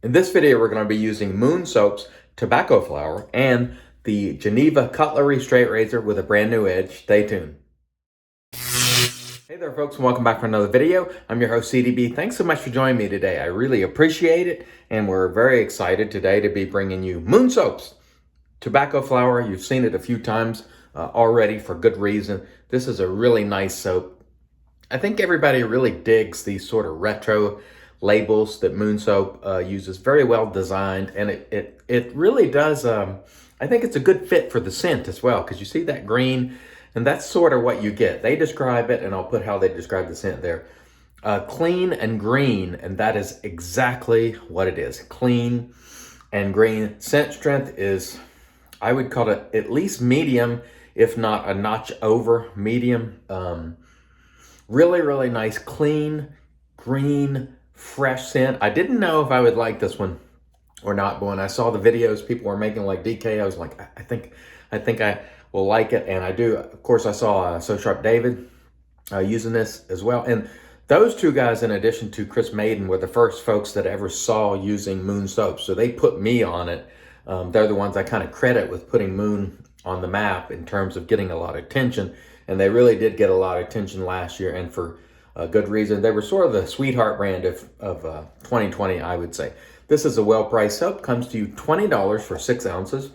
In this video, we're going to be using Moon Soap's tobacco flower and the Geneva Cutlery straight razor with a brand new edge. Stay tuned. Hey there folks, and welcome back for another video. I'm your host CDB. Thanks so much for joining me today. I really appreciate it, and we're very excited today to be bringing you Moon Soap's tobacco flower. You've seen it a few times already for good reason. This is a really nice soap. I think everybody really digs these sort of retro labels that Moon Soap uses. Very well designed, and it really does. I think it's a good fit for the scent as well, because you see that green, and that's sort of what you get. They describe it, and I'll put how they describe the scent there. Clean and green, and that is exactly what it is. Clean and green. Scent strength is, I would call it at least medium, if not a notch over medium. Really, really nice, clean, green, fresh scent. I didn't know if I would like this one or not, but when I saw the videos people were making like DK, I was like, I think I will like it, and I do. Of course, I saw So Sharp David using this as well, and those two guys, in addition to Chris Maiden, were the first folks that ever saw using Moon Soap, so they put me on it. They're the ones I kind of credit with putting Moon on the map in terms of getting a lot of attention, and they really did get a lot of attention last year, and for good reason. They were sort of the sweetheart brand of 2020, I would say. This is a well-priced soap. Comes to you $20 for 6 ounces.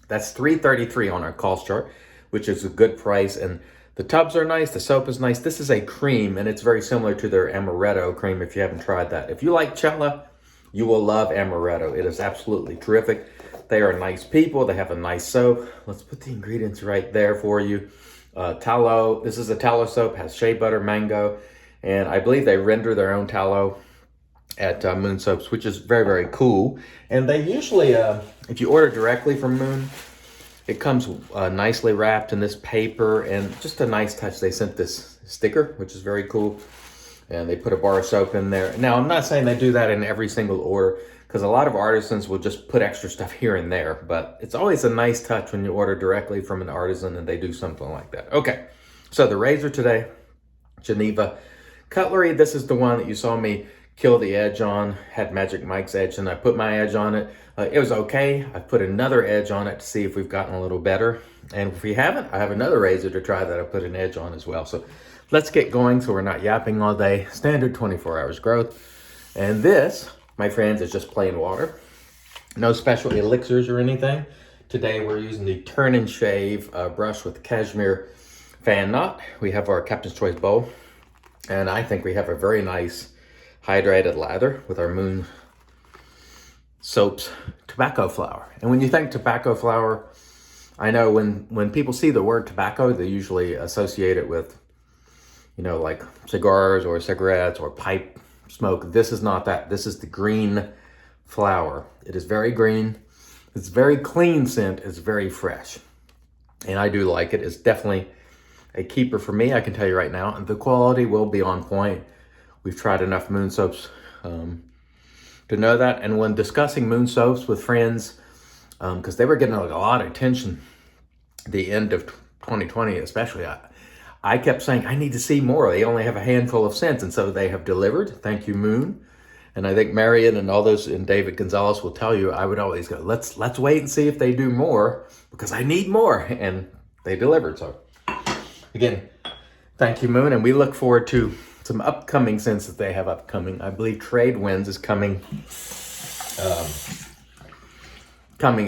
That's $3.33 on our cost chart, which is a good price. And the tubs are nice. The soap is nice. This is a cream, and it's very similar to their Amaretto cream if you haven't tried that. If you like Cella, you will love Amaretto. It is absolutely terrific. They are nice people. They have a nice soap. Let's put the ingredients right there for you. Tallow. This is a tallow soap. Has shea butter, mango, and I believe they render their own tallow at Moon Soaps, which is very, very cool. And they usually, if you order directly from Moon, it comes nicely wrapped in this paper, and just a nice touch. They sent this sticker, which is very cool, and they put a bar of soap in there. Now, I'm not saying they do that in every single order, because a lot of artisans will just put extra stuff here and there, but it's always a nice touch when you order directly from an artisan and they do something like that. Okay, so the razor today, Geneva Cutlery. This is the one that you saw me kill the edge on, had Magic Mike's edge, and I put my edge on it. It was okay. I put another edge on it to see if we've gotten a little better. And if we haven't, I have another razor to try that I put an edge on as well. So let's get going so we're not yapping all day. Standard 24 hours growth. And this, my friends, is just plain water. No special elixirs or anything. Today we're using the TurnNShave brush with cashmere fan knot. We have our Captain's Choice bowl. And I think we have a very nice hydrated lather with our Moon Soap's tobacco flower. And when you think tobacco flower, I know when people see the word tobacco, they usually associate it with, you know, like cigars or cigarettes or pipe smoke. This is not that. This is the green flower. It is very green. It's very clean scent. It's very fresh. And I do like it. It's definitely a keeper for me, I can tell you right now. And the quality will be on point. We've tried enough Moon Soaps to know that. And when discussing Moon Soaps with friends, because they were getting like a lot of attention the end of 2020 especially, I kept saying, I need to see more. They only have a handful of scents, and so they have delivered. Thank you, Moon. And I think Marion and all those, and David Gonzalez will tell you, I would always go, let's wait and see if they do more, because I need more. And they delivered. So again, thank you, Moon. And we look forward to some upcoming scents that they have upcoming. I believe Trade Winds is coming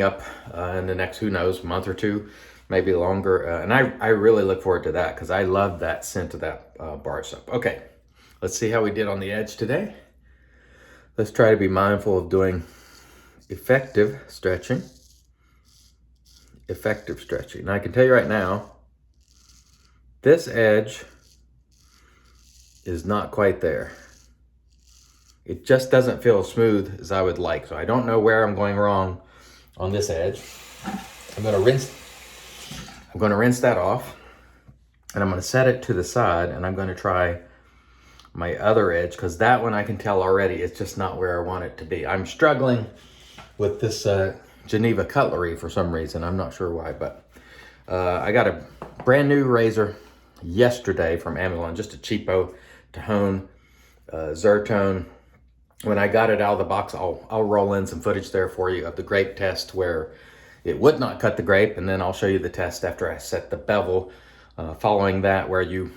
up in the next, who knows, month or two, maybe longer. And I really look forward to that, because I love that scent of that bar soap. Okay, let's see how we did on the edge today. Let's try to be mindful of doing effective stretching. Effective stretching. And I can tell you right now, this edge is not quite there. It just doesn't feel as smooth as I would like. So I don't know where I'm going wrong on this edge. I'm going to rinse that off, and I'm going to set it to the side, and I'm going to try my other edge, because that one I can tell already it's just not where I want it to be. I'm struggling with this Geneva Cutlery for some reason. I'm not sure why, but I got a brand new razor yesterday from Amazon, just a cheapo Tahone Zertone when I got it out of the box, I'll roll in some footage there for you of the grape test where it would not cut the grape, and then I'll show you the test after I set the bevel following that, where you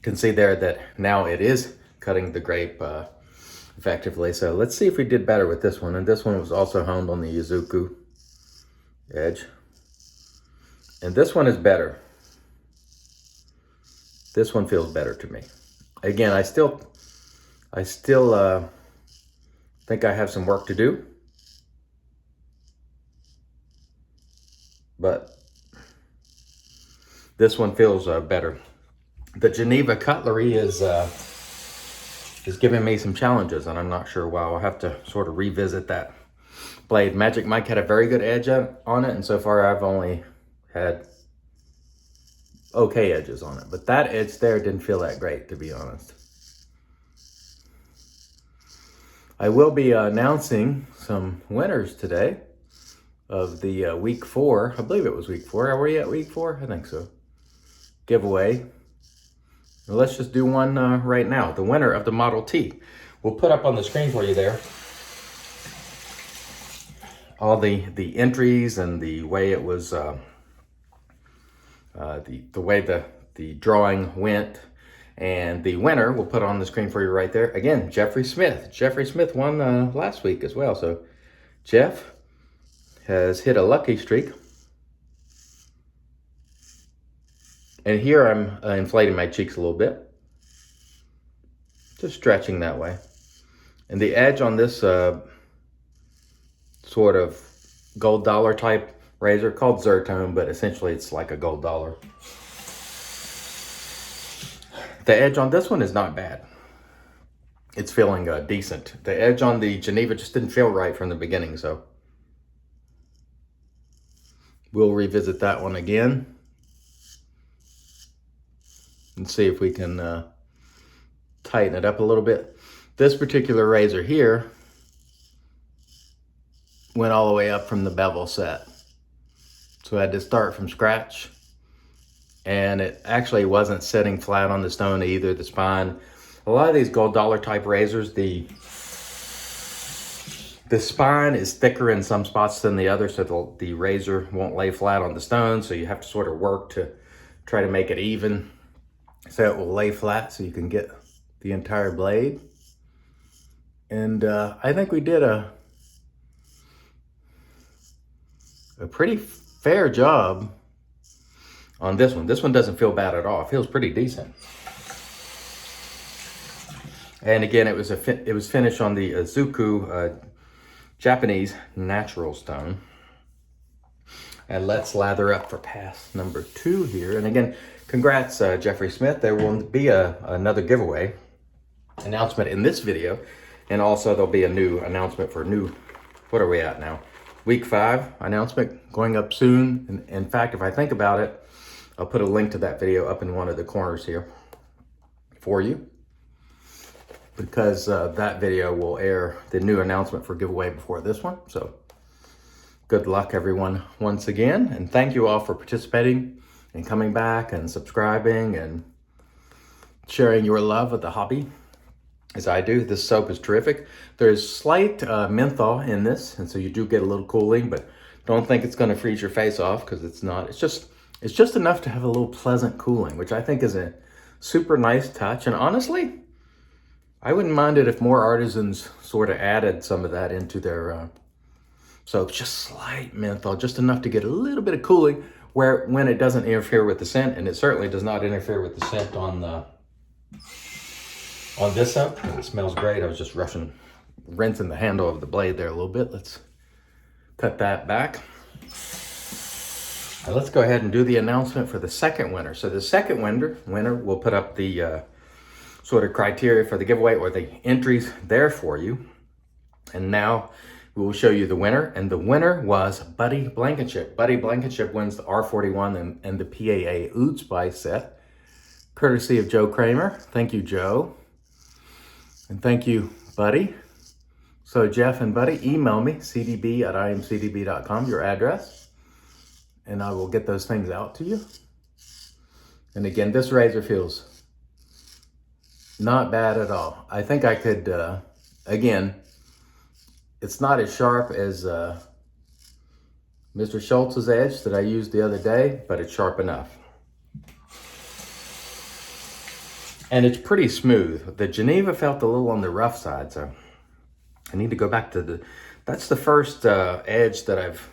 can see there that now it is cutting the grape effectively. So let's see if we did better with this one. And this one was also honed on the Izuku edge. And this one is better. This one feels better to me. Again, I still think I have some work to do. But this one feels better. The Geneva Cutlery is giving me some challenges, and I'm not sure why. I'll have to sort of revisit that blade. Magic Mike had a very good edge on it, and so far I've only had okay edges on it. But that edge there didn't feel that great, to be honest. I will be announcing some winners today of the week 4. I believe it was week 4. Are we at week 4? I think so. Giveaway. Well, let's just do one right now. The winner of the Model T. We'll put up on the screen for you there all the entries and the way it was, the way the drawing went. And the winner we'll put on the screen for you right there. Again, Jeffrey Smith. Jeffrey Smith won last week as well. So Jeff has hit a lucky streak. And here I'm inflating my cheeks a little bit. Just stretching that way. And the edge on this sort of gold dollar type razor called Zertone, but essentially it's like a gold dollar. The edge on this one is not bad. It's feeling decent. The edge on the Geneva just didn't feel right from the beginning, so we'll revisit that one again and see if we can tighten it up a little bit. This particular razor here went all the way up from the bevel set. So I had to start from scratch. And it actually wasn't sitting flat on the stone either, the spine. A lot of these gold dollar type razors, the spine is thicker in some spots than the other, so the razor won't lay flat on the stone, so you have to sort of work to try to make it even so it will lay flat so you can get the entire blade. And I think we did a pretty fair job on this one. This one doesn't feel bad at all. It feels pretty decent. And again, it was finished on the Izuku Japanese natural stone. And let's lather up for pass number 2 here. And again, congrats, Jeffrey Smith. There will be another giveaway announcement in this video. And also there'll be a new announcement for what are we at now? Week 5 announcement going up soon. And in fact, if I think about it, I'll put a link to that video up in one of the corners here for you, because that video will air the new announcement for giveaway before this one. So good luck, everyone, once again. And thank you all for participating and coming back and subscribing and sharing your love of the hobby as I do. This soap is terrific. There's slight menthol in this, and so you do get a little cooling, but don't think it's going to freeze your face off, because it's not. It's just enough to have a little pleasant cooling, which I think is a super nice touch. And honestly, I wouldn't mind it if more artisans sort of added some of that into their soaps. Just slight menthol, just enough to get a little bit of cooling when it doesn't interfere with the scent. And it certainly does not interfere with the scent on this soap. It smells great. I was just rinsing the handle of the blade there a little bit. Let's cut that back. Now let's go ahead and do the announcement for the second winner. So the second winner will put up the sort of criteria for the giveaway, or the entries there for you. And now we will show you the winner. And the winner was Buddy Blankenship. Buddy Blankenship wins the R41 and the PAA Oud Spice set, courtesy of Joe Kramer. Thank you, Joe. And thank you, Buddy. So Jeff and Buddy, email me, cdb@iamcdb.com, your address, and I will get those things out to you. And again, this razor feels not bad at all. I think I could Again, it's not as sharp as Mr. Schultz's edge that I used the other day, but it's sharp enough. And it's pretty smooth. The Geneva felt a little on the rough side, so I need to go back to that's the first edge that I've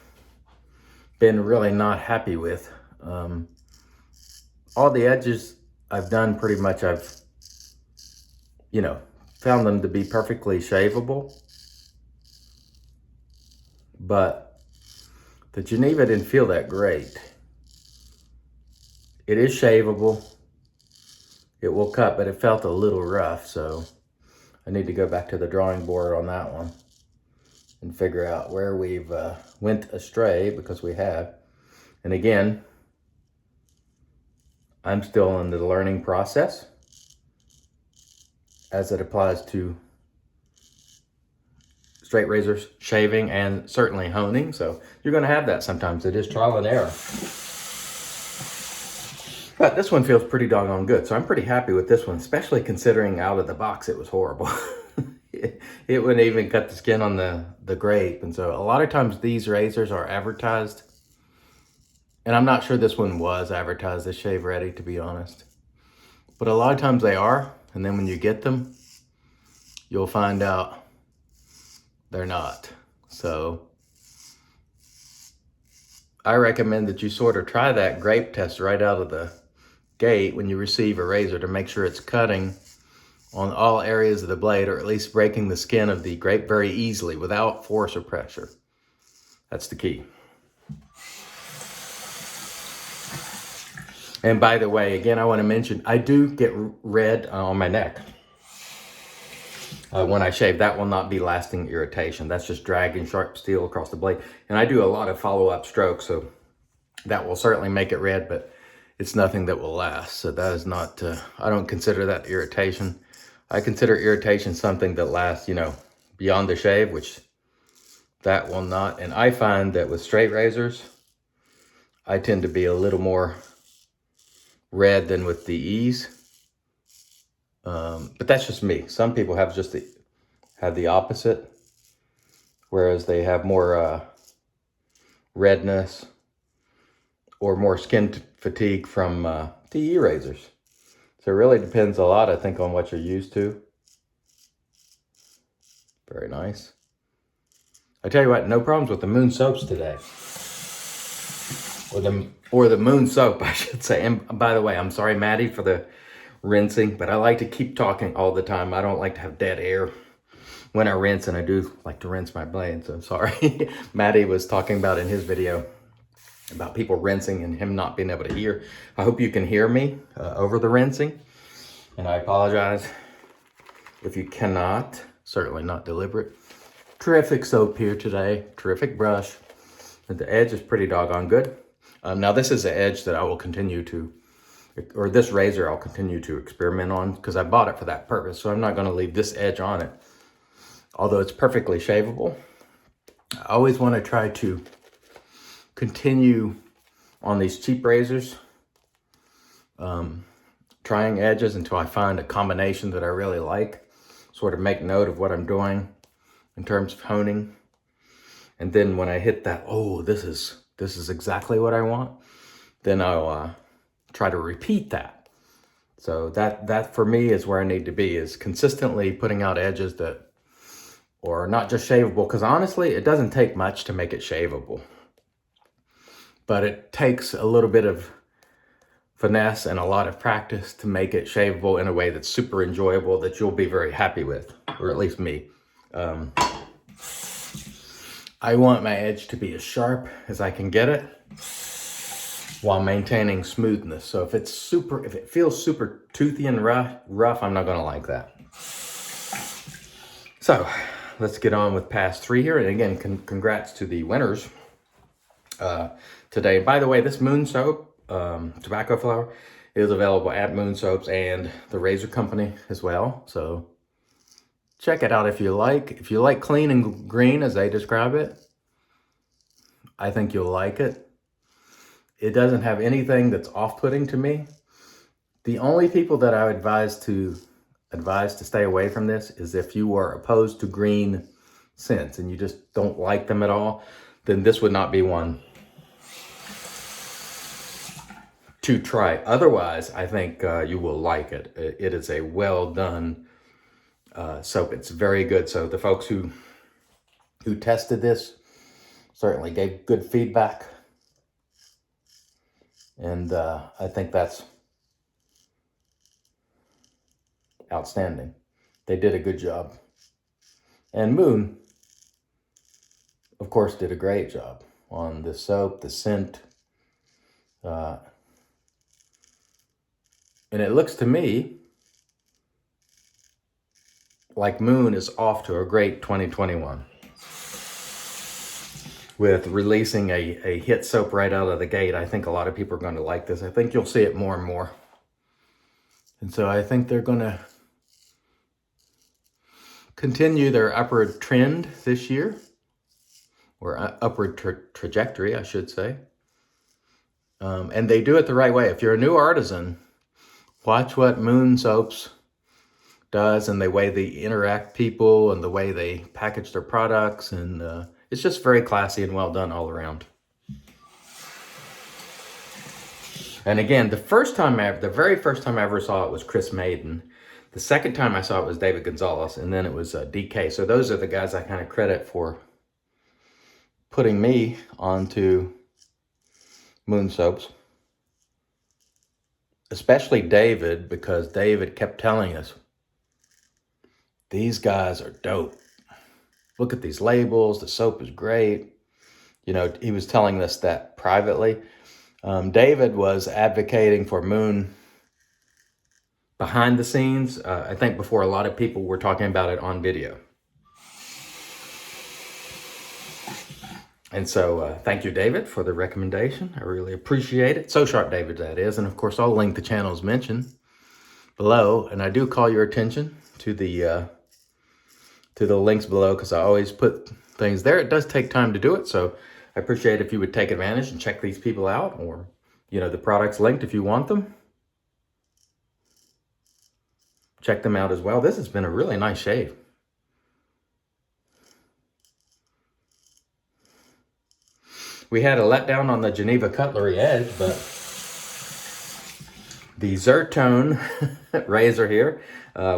been really not happy with. All the edges I've done pretty much, I've, found them to be perfectly shaveable. But the Geneva didn't feel that great. It is shaveable. It will cut, but it felt a little rough, so I need to go back to the drawing board on that one and figure out where we've went astray, because we have. And again, I'm still in the learning process as it applies to straight razors, shaving, and certainly honing. So you're going to have that sometimes. It is trial and error. But this one feels pretty doggone good. So I'm pretty happy with this one, especially considering out of the box it was horrible. It wouldn't even cut the skin on the grape. And so a lot of times these razors are advertised, and I'm not sure this one was advertised as shave ready, to be honest. But a lot of times they are, and then when you get them, you'll find out they're not. So I recommend that you sort of try that grape test right out of the gate when you receive a razor, to make sure it's cutting on all areas of the blade, or at least breaking the skin of the grape very easily without force or pressure. That's the key. And by the way, again, I want to mention, I do get red on my neck. When I shave, that will not be lasting irritation. That's just dragging sharp steel across the blade. And I do a lot of follow-up strokes, so that will certainly make it red, but it's nothing that will last. So that is not, I don't consider that irritation. I consider irritation something that lasts, beyond the shave, which that will not. And I find that with straight razors, I tend to be a little more red than with the ease. But that's just me. Some people have have the opposite, whereas they have more redness or more skin fatigue from TE razors. So it really depends a lot, I think, on what you're used to. Very nice. I tell you what, no problems with the Moon soaps today. Or the Moon soap, I should say. And by the way, I'm sorry, Maddie, for the rinsing, but I like to keep talking all the time. I don't like to have dead air when I rinse, and I do like to rinse my blade, so sorry. Maddie was talking about in his video about people rinsing and him not being able to hear. I hope you can hear me over the rinsing, and I apologize if you cannot. Certainly not deliberate. Terrific soap here today, terrific brush, and the edge is pretty doggone good. Now this is an edge that I will continue to, or this razor I'll continue to experiment on, because I bought it for that purpose, so I'm not going to leave this edge on it. Although it's perfectly shaveable, I always want to try to continue on these cheap razors, trying edges until I find a combination that I really like, sort of make note of what I'm doing in terms of honing. And then when I hit that, oh, this is exactly what I want, then I'll try to repeat that. So that for me is where I need to be, is consistently putting out edges that are not just shaveable, because honestly, it doesn't take much to make it shaveable. But it takes a little bit of finesse and a lot of practice to make it shaveable in a way that's super enjoyable, that you'll be very happy with, or at least me. I want my edge to be as sharp as I can get it while maintaining smoothness. So if it feels super toothy and rough, I'm not gonna like that. So let's get on with pass 3 here. And again, congrats to the winners today. By the way, this Moon soap, tobacco flower, is available at Moon Soaps and the razor company as well. So check it out if you like. If you like clean and green as they describe it, I think you'll like it. It doesn't have anything that's off-putting to me. The only people that I would advise to advise to stay away from this is if you are opposed to green scents and you just don't like them at all, then this would not be one to try. Otherwise, I think you will like it. It is a well done soap. It's very good. So the folks who tested this certainly gave good feedback. And I think that's outstanding. They did a good job. And Moon, of course, did a great job on the soap, the scent. And it looks to me like Moon is off to a great 2021 with releasing a hit soap right out of the gate. I think a lot of people are going to like this. I think you'll see it more and more. And so I think they're going to continue their upward trend this year, or upward trajectory, I should say. And they do it the right way. If you're a new artisan, watch what Moon Soaps does and the way they interact people and the way they package their products. And it's just very classy and well done all around. And again, the very first time I ever saw it was Chris Maiden. The second time I saw it was David Gonzalez, and then it was DK. So those are the guys I kind of credit for putting me onto Moon Soaps. Especially David, because David kept telling us, these guys are dope. Look at these labels. The soap is great. You know, he was telling us that privately. David was advocating for Moon behind the scenes, I think before a lot of people were talking about it on video. And so thank you, David, for the recommendation. I really appreciate it. So Sharp David, that is. And of course, I'll link the channels mentioned below. And I do call your attention to the links below, because I always put things there. It does take time to do it. So I appreciate if you would take advantage and check these people out, or, you know, the products linked if you want them. Check them out as well. This has been a really nice shave. We had a letdown on the Geneva Cutlery edge, but the Zertone razor here,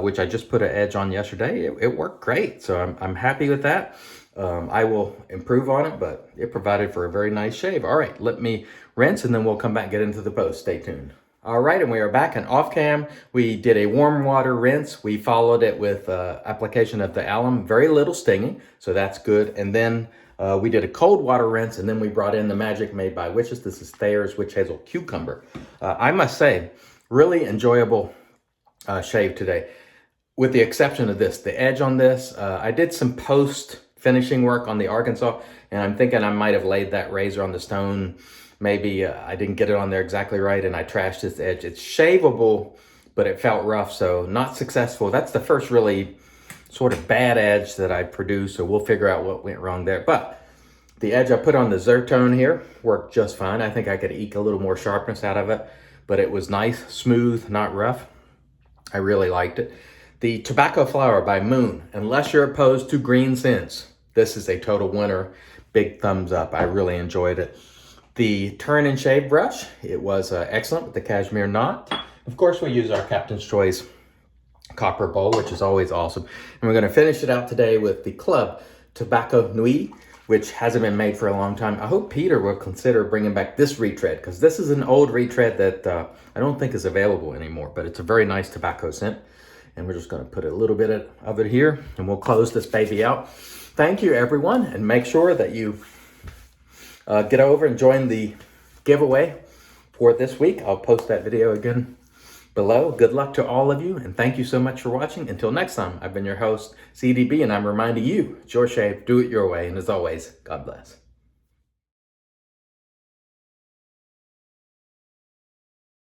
which I just put an edge on yesterday, it worked great. So I'm happy with that. I will improve on it, but it provided for a very nice shave. All right, let me rinse and then we'll come back and get into the post. Stay tuned. All right, and we are back, and off cam, we did a warm water rinse. We followed it with application of the alum, very little stinging, so that's good. And then we did a cold water rinse, and then we brought in the Magic Made by Witches. This is Thayer's Witch Hazel Cucumber. I must say, really enjoyable shave today, with the exception of this. The edge on this, I did some post-finishing work on the Arkansas, and I'm thinking I might have laid that razor on the stone. Maybe I didn't get it on there exactly right, and I trashed this edge. It's shaveable, but it felt rough, so not successful. That's the first really sort of bad edge that I produced, so we'll figure out what went wrong there. But the edge I put on the Zertone here worked just fine. I think I could eke a little more sharpness out of it, but it was nice, smooth, not rough. I really liked it. The Tobacco Flower by Moon, unless you're opposed to green scents, this is a total winner. Big thumbs up. I really enjoyed it. The TurnNShave brush, it was excellent with the cashmere knot. Of course, we use our Captain's Choice copper bowl, which is always awesome. And we're going to finish it out today with the Club Tobacco Nuit, which hasn't been made for a long time. I hope Peter will consider bringing back this retread, because this is an old retread that I don't think is available anymore, but it's a very nice tobacco scent. And we're just going to put a little bit of it here, and we'll close this baby out. Thank you, everyone, and make sure that you get over and join the giveaway for this week. I'll post that video again below. Good luck to all of you, and thank you so much for watching. Until next time, I've been your host, CDB, and I'm reminding you, it's your shave, do it your way, and as always, God bless.